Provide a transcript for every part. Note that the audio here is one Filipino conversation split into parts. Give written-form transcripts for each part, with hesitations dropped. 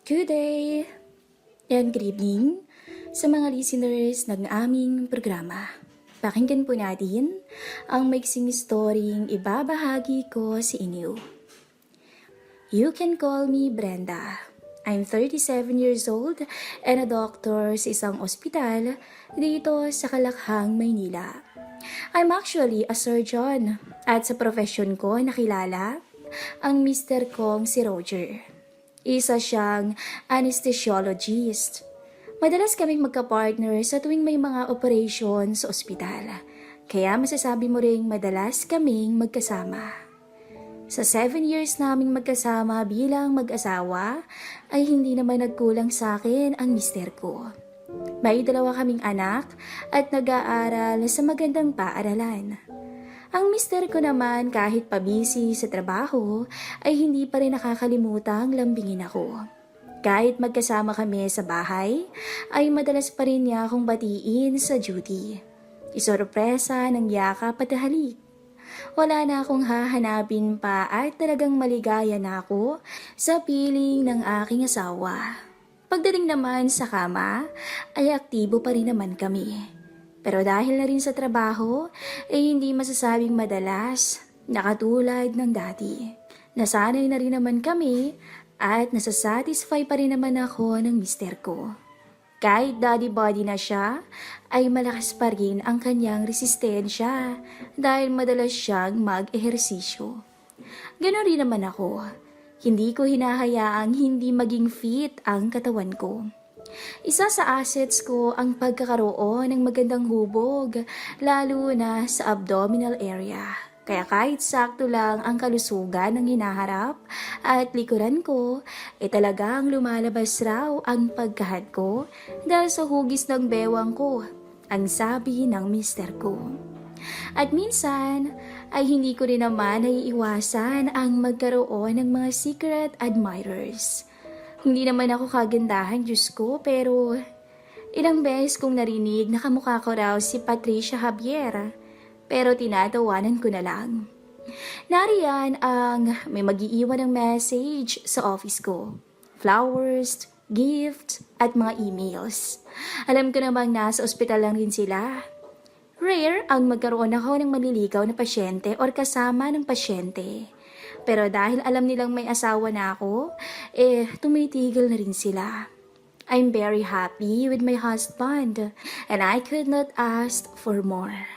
Good day and good evening sa mga listeners ng aming programa. Pakinggan po natin ang maiksing storying ibabahagi ko sa inyo. You can call me Brenda. I'm 37 years old and a doctor sa isang ospital dito sa Kalakhang, Maynila. I'm actually a surgeon at sa profesyon ko nakilala ang mister kong si Roger. Isa siyang anesthesiologist. Madalas kaming magka-partner sa tuwing may mga operation sa ospital. Kaya masasabi mo ring madalas kaming magkasama. Sa 7 years naming magkasama bilang mag-asawa, ay hindi naman nagkulang sa akin ang mister ko. May 2 kaming anak at nag-aaral sa magandang paaralan. Ang mister ko naman kahit pabisi sa trabaho ay hindi pa rin nakakalimutang lambingin ako. Kahit magkasama kami sa bahay ay madalas pa rin niya akong batiin sa duty. Isorpresa ng yakap at halik. Wala na akong hahanapin pa at talagang maligaya na ako sa piling ng aking asawa. Pagdating naman sa kama ay aktibo pa rin naman kami. Pero dahil na rin sa trabaho, ay hindi masasabing madalas na katulad ng dati. Nasanay na rin naman kami at nasasatisfy pa rin naman ako ng mister ko. Kahit daddy body na siya, ay malakas pa rin ang kanyang resistensya dahil madalas siyang mag-ehersisyo. Ganon rin naman ako. Hindi ko hinahayaang hindi maging fit ang katawan ko. Isa sa assets ko ang pagkakaroon ng magandang hubog, lalo na sa abdominal area. Kaya kahit sakto lang ang kalusugan ng hinaharap at likuran ko, talagang lumalabas raw ang pagkahad ko dahil sa hugis ng bewang ko, ang sabi ng mister ko. At minsan ay hindi ko rin naman naiiwasan ang magkaroon ng mga secret admirers. Hindi naman ako kagandahan, Diyos ko, pero ilang beses kong narinig na kamukha ko raw si Patricia Javier, pero tinatawanan ko na lang. Nariyan ang may mag-iiwan ng message sa office ko. Flowers, gifts, at mga emails. Alam ko namang nasa ospital lang rin sila. Rare ang magkaroon ako ng maliligaw na pasyente or kasama ng pasyente. Pero dahil alam nilang may asawa na ako, tumitigil na rin sila. I'm very happy with my husband and I could not ask for more.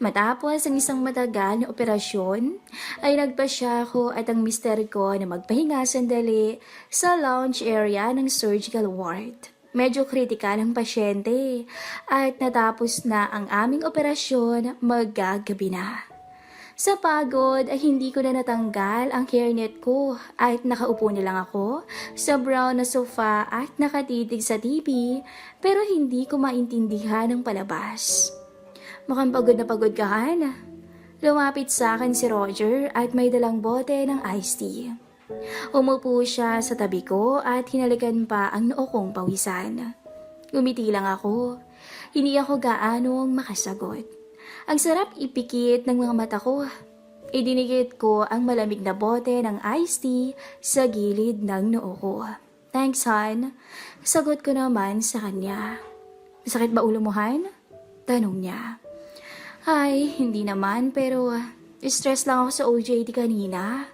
Matapos ang isang matagal na operasyon, ay nagpasya ako at ang mister ko na magpahinga sandali sa lounge area ng surgical ward. Medyo kritikal ang pasyente at natapos na ang aming operasyon, maggagabi na. Sa pagod ay hindi ko na natanggal ang hairnet ko at nakaupo na lang ako sa brown na sofa at nakatitig sa TV pero hindi ko maintindihan ang palabas. Mukhang pagod na pagod ka, Han. Lumapit sa akin si Roger at may dalang bote ng iced tea. Umupo siya sa tabi ko at hinalikan pa ang noo kong pawisan. Umiti lang ako. Hindi ako gaanong makasagot. Ang sarap ipikit ng mga mata ko. Idinikit ko ang malamig na bote ng iced tea sa gilid ng noo ko. Thanks, Han. Sagot ko naman sa kanya. Masakit ba ulo mo, Han? Tanong niya. Ay, hindi naman pero stress lang ako sa OJT kanina.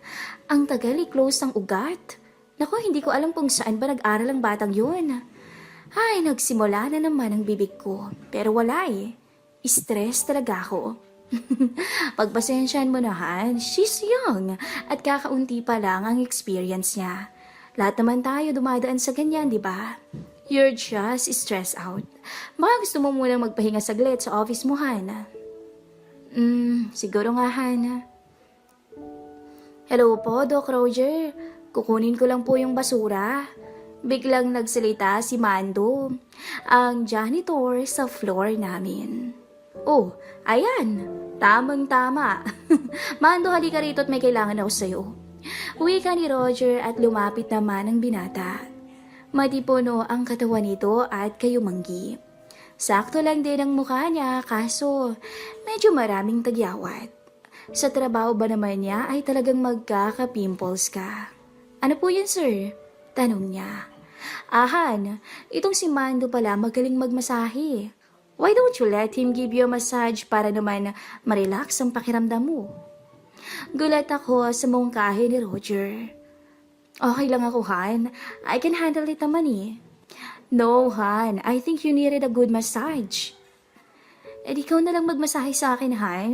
Ang tagal i-close ng ugat. Naku, hindi ko alam kung saan ba nag-aral ang batang yun. Ay, nagsimula na naman ang bibig ko. Pero wala Stress talaga ako. Pagpasensyahan mo na, Han. She's young at kakaunti pa lang ang experience niya. Lahat naman tayo dumadaan sa ganyan, di ba? You're just stressed out. Baka gusto mo munang magpahinga saglit sa office mo, Han. Siguro nga, Han. Hello po, Doc Roger. Kukunin ko lang po yung basura. Biglang nagsalita si Mando, ang janitor sa floor namin. Oh, ayan. Tamang-tama. Mando, halika rito at may kailangan ako sa'yo. Wika ni Roger at lumapit naman ang binata. Matipuno ang katawan nito at kayumanggi. Sakto lang din ang mukha niya kaso medyo maraming tagyawat. Sa trabaho ba naman niya ay talagang magkaka-pimples ka? Ano po yan, sir? Tanong niya. Ahan, itong si Mando pala magaling magmasahe. Why don't you let him give you a massage para naman ma-relax ang pakiramdam mo? Gulat ako sa mungkahi ni Roger. Okay lang ako, Han. I can handle it naman eh. No, Han. I think you needed a good massage. Ikaw na lang magmasahe sa akin, Han.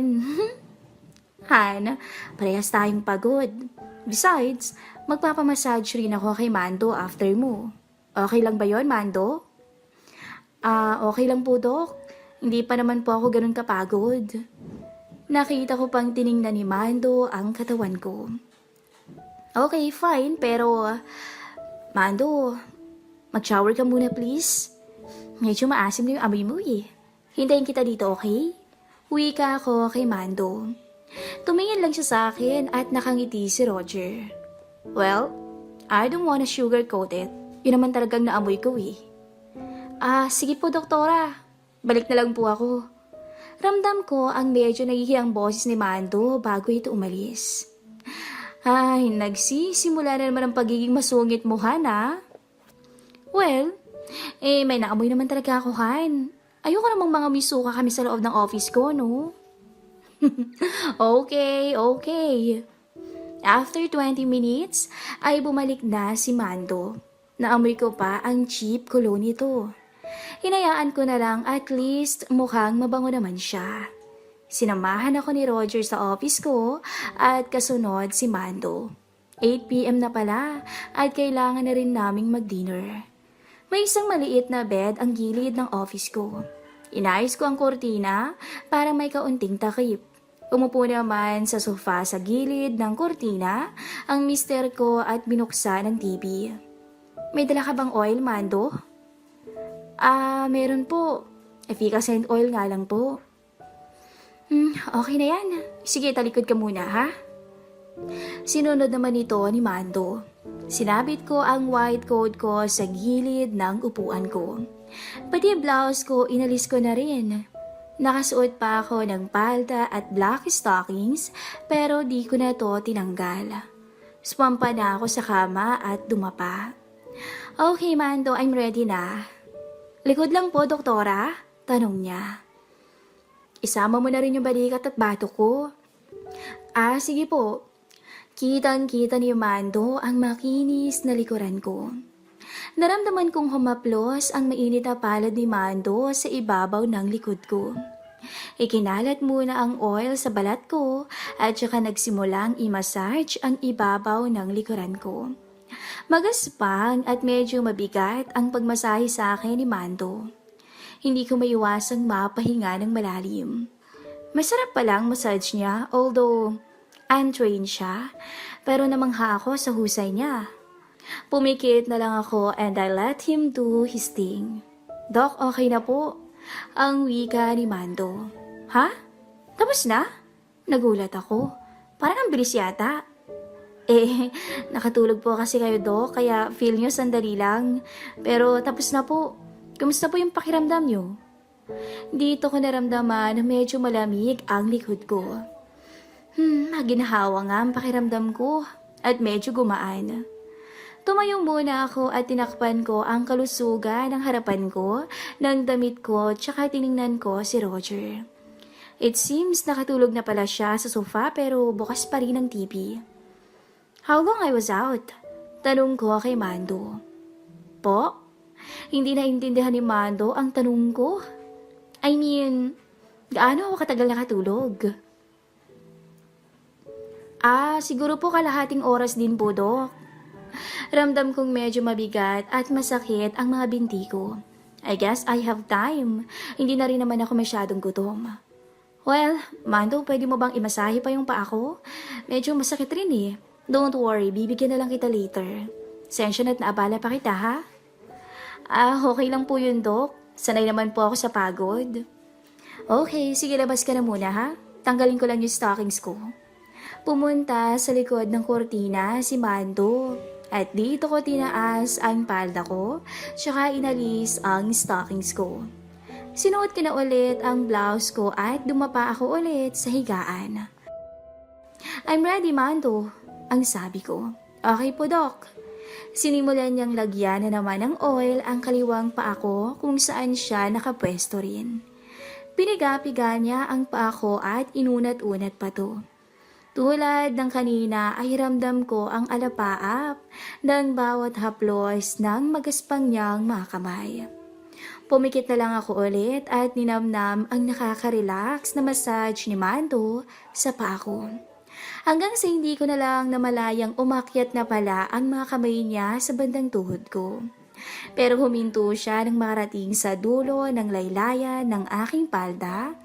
Han, parehas tayong pagod. Besides, magpapamassage rin ako kay Mando after mo. Okay lang ba yon, Mando? Okay lang po, Dok. Hindi pa naman po ako ganun kapagod. Nakita ko pang tiningnan ni Mando ang katawan ko. Okay, fine, pero Mando, mag-shower ka muna please. Medyo maasim na yung amoy mo eh. Hintayin kita dito, okay? Wika ako kay Mando. Tumingin lang siya sa akin at nakangiti si Roger. Well, I don't wanna sugarcoat it. Yun naman talagang naamoy ko eh. Sige po, doktora. Balik na lang po ako. Ramdam ko ang medyo nahihiyang boses ni Mando bago ito umalis. Ay, nagsisimula na naman ang pagiging masungit mo, Hana. Well, may naamoy naman talaga ako, Han. Ayoko namang mga misuka kami sa loob ng office ko, no? Okay. After 20 minutes, ay bumalik na si Mando. Naamoy ko pa ang cheap cologne nito. Hinayaan ko na lang at least mukhang mabango naman siya. Sinamahan ako ni Roger sa office ko at kasunod si Mando. 8 p.m. na pala at kailangan na rin naming mag-dinner. May isang maliit na bed ang gilid ng office ko. Inayos ko ang kortina para may kaunting takip. Umupo naman sa sofa sa gilid ng kortina ang mister ko at binuksan ang TV. May dala ka bang oil, Mando? Meron po. Efficacent oil nga lang po. Okay na yan. Sige, talikod ka muna, ha? Sinunod naman ito ni Mando. Sinabit ko ang white coat ko sa gilid ng upuan ko. Pati blouse ko, inalis ko na rin. Nakasuot pa ako ng palda at black stockings pero di ko na to tinanggal. Sumampa na ako sa kama at dumapa. Okay, Mando, I'm ready na. Likod lang po, doktora? Tanong niya. Isama mo na rin yung balikat at bato ko. Sige po. Kitang-kita ni Mando ang makinis na likuran ko. Naramdaman kong humaplos ang mainit na palad ni Mando sa ibabaw ng likod ko. Ikinalat muna ang oil sa balat ko at saka nagsimulang i-massage ang ibabaw ng likuran ko. Magaspang at medyo mabigat ang pagmasahe sa akin ni Mando. Hindi ko maiwasang mapahinga ng malalim. Masarap palang massage niya although untrained siya, pero namangha ako sa husay niya. Pumikit na lang ako and I let him do his thing. Doc, okay na po. Ang wika ni Mando. Ha? Tapos na? Nagulat ako. Parang ang bilis yata. Nakatulog po kasi kayo, Doc, kaya feel nyo sandali lang. Pero tapos na po. Kumusta po yung pakiramdam nyo? Dito ko naramdaman na medyo malamig ang likod ko. Ginahawa nga ang pakiramdam ko at medyo gumaan. Tumayo muna ako at tinakpan ko ang kalusugan ng harapan ko, ng damit ko, tsaka tiningnan ko si Roger. It seems nakatulog na pala siya sa sofa pero bukas pa rin ang TV. How long I was out? Tanong ko kay Mando. Po? Hindi naintindihan ni Mando ang tanong ko. I mean, gaano ako katagal nakatulog? Siguro po kalahating oras din po, Dok. Ramdam kong medyo mabigat at masakit ang mga binti ko. I guess I have time. Hindi na rin naman ako masyadong gutom. Well, Mando, pwede mo bang imasahe pa yung paa ko? Medyo masakit rin eh. Don't worry, bibigyan na lang kita later. Sensya na't naabala pa kita, ha? Okay lang po yun, Dok. Sanay naman po ako sa pagod. Okay, sige, labas ka na muna, ha? Tanggalin ko lang yung stockings ko. Pumunta sa likod ng kortina si Mando at dito ko tinaas ang palda ko tsaka inalis ang stockings ko. Sinuot ko na ulit ang blouse ko at dumapa ako ulit sa higaan. I'm ready, Mando, ang sabi ko. Okay po, Doc. Sinimulan niyang lagyan na naman ng oil ang kaliwang paa ko kung saan siya nakapwesto rin. Piniga-piga niya ang paa ko at inunat-unat pa to. Tulad ng kanina ay ramdam ko ang alapaap ng bawat haplos ng magaspang niyang mga kamay. Pumikit na lang ako ulit at ninamnam ang nakaka-relax na massage ni Mando sa paa ko. Hanggang sa hindi ko na lang namalayang umakyat na pala ang mga kamay niya sa bandang tuhod ko. Pero huminto siya nang marating sa dulo ng laylayan ng aking palda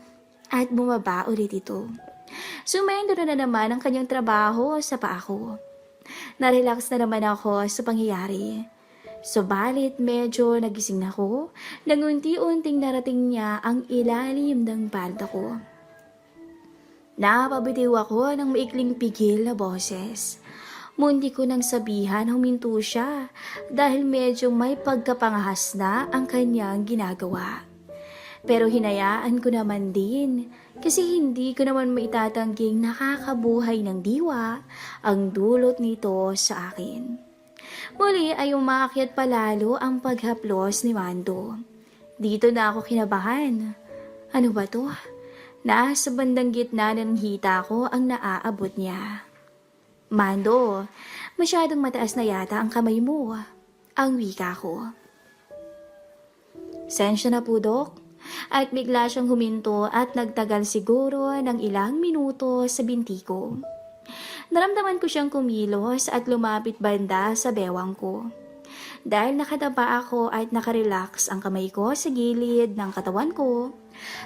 at bumaba ulit ito. Sumendo na naman ang kanyang trabaho sa paa ko. Narelax na naman ako sa pangyayari. Subalit medyo nagising ako nang unti-unting narating niya ang ilalim ng palda ko. Napabitiw ako ng maikling pigil na boses. Mundi ko nang sabihan huminto siya dahil medyo may pagkapangahas na ang kanyang ginagawa. Pero hinayaan ko naman din kasi hindi ko naman maitatangging nakakabuhay ng diwa ang dulot nito sa akin. Muli ay umakyat palalo ang paghaplos ni Mando. Dito na ako kinabahan. Ano ba to? Nasa bandang gitna ng hita ko ang naaabot niya. Mando, masyadong mataas na yata ang kamay mo. Ang wika ko. Sensya na po, Dok. At bigla siyang huminto at nagtagal siguro ng ilang minuto sa binti ko. Naramdaman ko siyang kumilos at lumapit banda sa bewang ko. Dahil nakadapa ako at nakarelax ang kamay ko sa gilid ng katawan ko,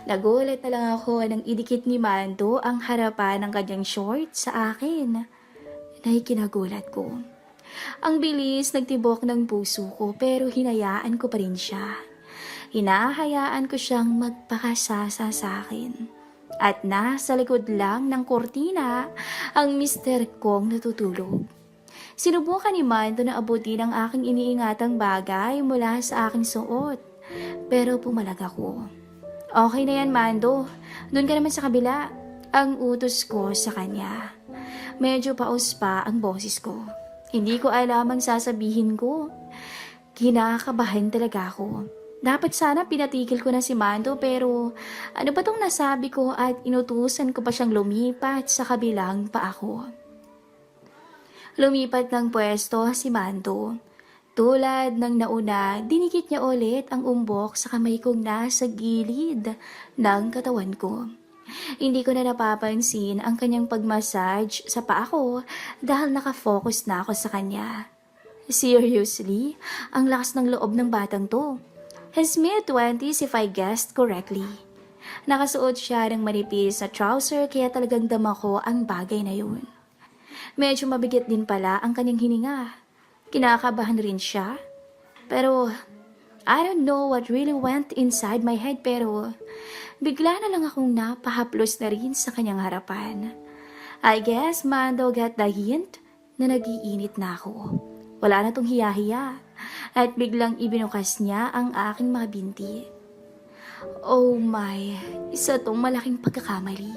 nagulat na lang ako nang idikit ni Mando ang harapan ng kanyang short sa akin. Kinagulat ko. Ang bilis nagtibok ng puso ko pero hinayaan ko pa rin siya. Hinahayaan ko siyang magpakasasa sa akin. At nasa likod lang ng kortina ang mister kong natutulog. Sinubukan ni Mando na abutin ang aking iniingatang bagay mula sa aking suot. Pero pumalag ako. Okay na yan, Mando. Doon ka naman sa kabila. Ang utos ko sa kanya. Medyo paus pa ang boses ko. Hindi ko alam ang sasabihin ko. Kinakabahan talaga ako. Dapat sana pinatigil ko na si Mando pero ano ba tong nasabi ko at inutusan ko pa siyang lumipat sa kabilang paa ko. Lumipat ng pwesto si Mando. Tulad ng nauna, dinikit niya ulit ang umbok sa kamay kong nasa gilid ng katawan ko. Hindi ko na napapansin ang kanyang pagmassage sa paa ko dahil nakafocus na ako sa kanya. Seriously, ang lakas ng loob ng batang to. His mid-20s if I guessed correctly. Nakasuot siya ng manipis na trouser kaya talagang dama ko ang bagay na yun. Medyo mabigat din pala ang kanyang hininga. Kinakabahan rin siya. Pero I don't know what really went inside my head pero bigla na lang akong napahaplos na rin sa kanyang harapan. I guess Mando got the hint na nag-iinit na ako. Wala na tong hiya-hiya. At biglang ibinukas niya ang aking mga binti. Oh my, isa tong malaking pagkakamali.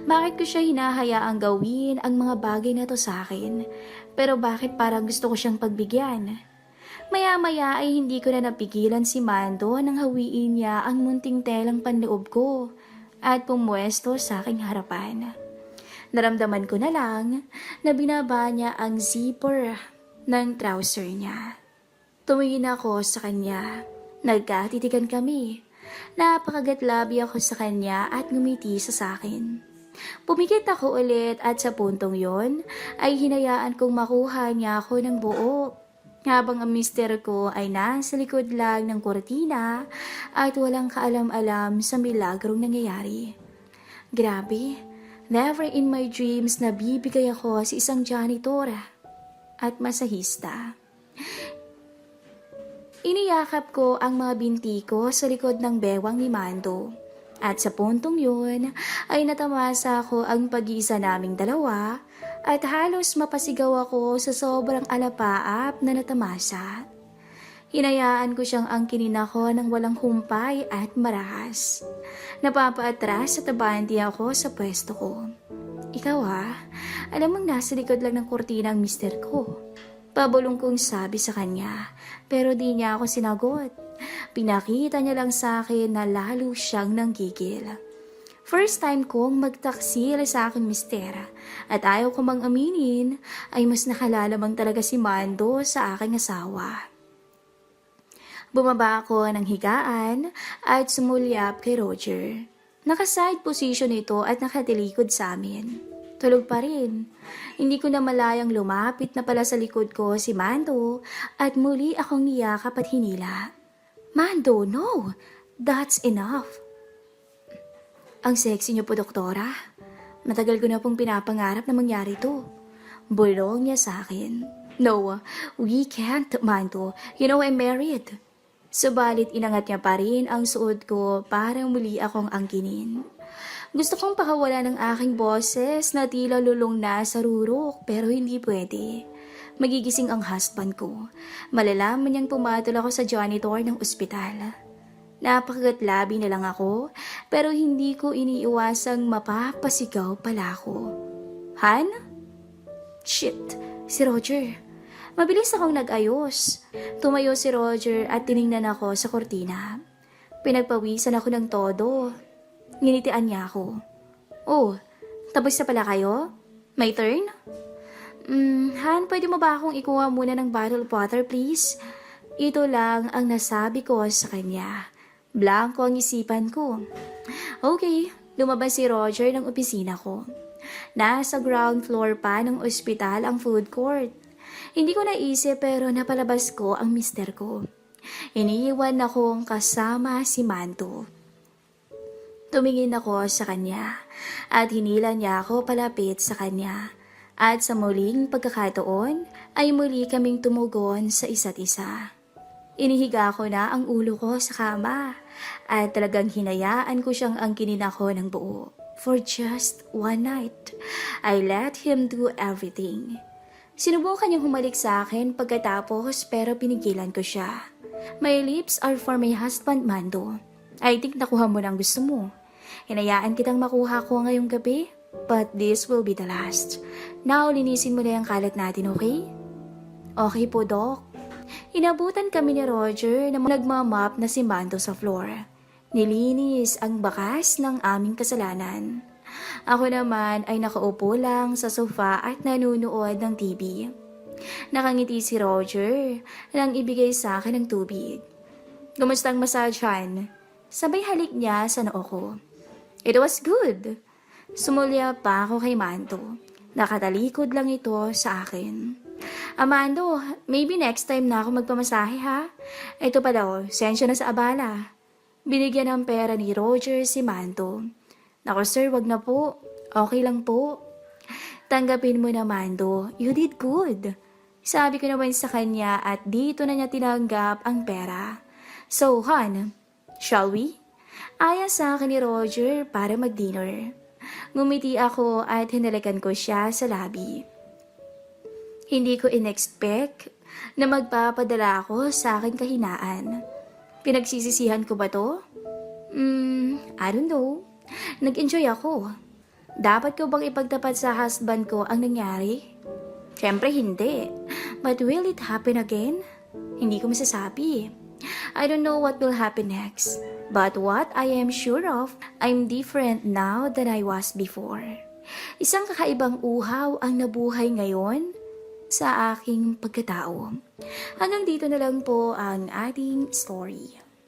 Bakit ko siya hinahayaang gawin ang mga bagay na to sa akin? Pero bakit parang gusto ko siyang pagbigyan? Maya-maya ay hindi ko na napigilan si Mando nang hawiin niya ang munting telang panloob ko at pumwesto sa aking harapan. Naramdaman ko na lang na binaba niya ang zipper ng trouser niya. Tumingin ako sa kanya. Nagkatitigan kami. Napakagatlabi ako sa kanya at ngumiti sa akin. Pumikit ako ulit at sa puntong yon ay hinayaan kong makuha niya ako ng buo. Habang ang mister ko ay nasa likod lang ng kortina at walang kaalam-alam sa milagrong nangyayari. Grabe, never in my dreams na bibigay ako sa isang janitor at masahista. Iniyakap ko ang mga binti ko sa likod ng bewang ni Mando. At sa puntong yun ay natamasa ko ang pag-iisa naming dalawa at halos mapasigaw ako sa sobrang alapaap na natamasa. Hinayaan ko siyang angkinin ako ng walang humpay at marahas. Napapaatras at abanti ako sa pwesto ko. Ikaw alam mong nasa likod lang ng kortina ang mister ko. Pabulong kong sabi sa kanya, pero di niya ako sinagot. Pinakita niya lang sa akin na lalo siyang nanggigil. First time kong magtaksil sa aking mistera at ayaw ko mang aminin ay mas nakalalamang talaga si Mando sa aking asawa. Bumaba ako ng higaan at sumulyap kay Roger. Naka-side position ito at nakatilikod sa amin. Tulog pa rin. Hindi ko na malayang lumapit na pala sa likod ko si Mando at muli akong niyakap at hinila. Mando, no! That's enough! Ang sexy niyo po, doktora. Matagal ko na pong pinapangarap na mangyari to. Bulong niya sa akin. No, we can't, Mando. You know I'm married. Subalit inangat niya pa rin ang suot ko para muli akong angkinin. Gusto kong pakawala ng aking boses na tila lulong na sa rurok pero hindi pwede. Magigising ang husband ko. Malalaman niyang pumatol ako sa janitor ng ospital. Napakagatlabi na lang ako, pero hindi ko iniiwasang mapapasigaw pala ako. Han? Shit, si Roger. Mabilis akong nag-ayos. Tumayo si Roger at tiningnan ako sa kortina. Pinagpawisan ako ng todo. Nginitian niya ako. Oh, tapos na pala kayo? My turn? Han, pwede mo ba akong ikuha muna ng bottle of water, please? Ito lang ang nasabi ko sa kanya. Blanco ang isipan ko. Okay, lumabas si Roger ng opisina ko. Nasa ground floor pa ng ospital ang food court. Hindi ko naisip pero napalabas ko ang mister ko. Iniiwan akong kasama si Manto. Tumingin ako sa kanya at hinila niya ako palapit sa kanya. At sa muling pagkakataon ay muli kaming tumugon sa isa't isa. Inihiga ko na ang ulo ko sa kama at talagang hinayaan ko siyang angkinin ako ng buo. For just one night, I let him do everything. Sinubukan niyang humalik sa akin pagkatapos pero pinigilan ko siya. My lips are for my husband, Mando. I think nakuha mo ng gusto mo. Hinayaan kitang makuha ko ngayong gabi, but this will be the last. Now, linisin mo na yung kalat natin, okay? Okay po, Doc. Inabutan kami ni Roger na nagmamap na si Mando sa floor. Nilinis ang bakas ng aming kasalanan. Ako naman ay nakaupo lang sa sofa at nanunood ng TV. Nakangiti si Roger nang ibigay sa akin ng tubig. Kumusta ang massage, Han? Sabay halik niya sa noo ko. It was good. Sumulya pa ako kay Mando. Nakatalikod lang ito sa akin. Amando, maybe next time na ako magpamasahe ha? Ito pa daw, sensya na sa abala. Binigyan ng pera ni Roger si Mando. Naku sir, wag na po. Okay lang po. Tanggapin mo na Mando, you did good. Sabi ko naman sa kanya at dito na niya tinanggap ang pera. So, Han, shall we? Aya sa akin ni Roger para mag-dinner. Ngumiti ako at hinalikan ko siya sa labi. Hindi ko in-expect na magpapadala ako sa aking kahinaan. Pinagsisisihan ko ba to? I don't know. Nag-enjoy ako. Dapat ko bang ipagtapat sa husband ko ang nangyari? Siyempre hindi. But will it happen again? Hindi ko masasabi. I don't know what will happen next. But what I am sure of, I'm different now than I was before. Isang kakaibang uhaw ang nabuhay ngayon sa aking pagkatao. Hanggang dito na lang po ang ating story.